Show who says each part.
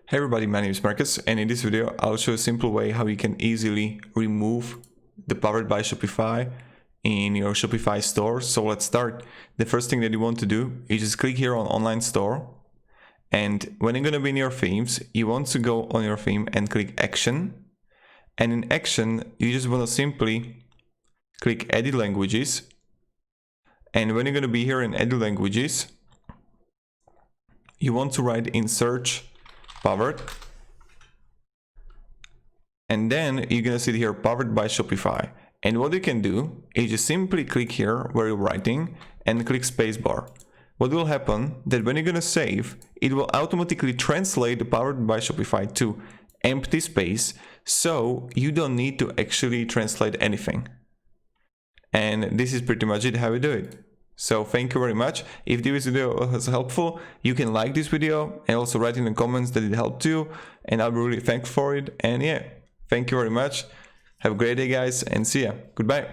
Speaker 1: Hey everybody, my name is Marcus, and in this video I'll show a simple way how you can easily remove the Powered by Shopify in your Shopify store. So let's start. The first thing that you want to do is just click here on Online Store, and when you're going to be in your themes, you want to go on your theme and click Action, and in Action you just want to simply click Edit Languages, and when you're going to be here in Edit Languages, you want to write in search Powered, and then you're gonna see here Powered by Shopify. And what you can do is just simply click here where you're writing and click spacebar. What will happen that when you're gonna save, it will automatically translate the Powered by Shopify to empty space, so you don't need to actually translate anything. And this is pretty much it how you do it. So thank you very much. If this video was helpful, you can like this video and also write in the comments that it helped you, and I'll be really thankful for it. And yeah, thank you very much. Have a great day guys, and see ya. Goodbye.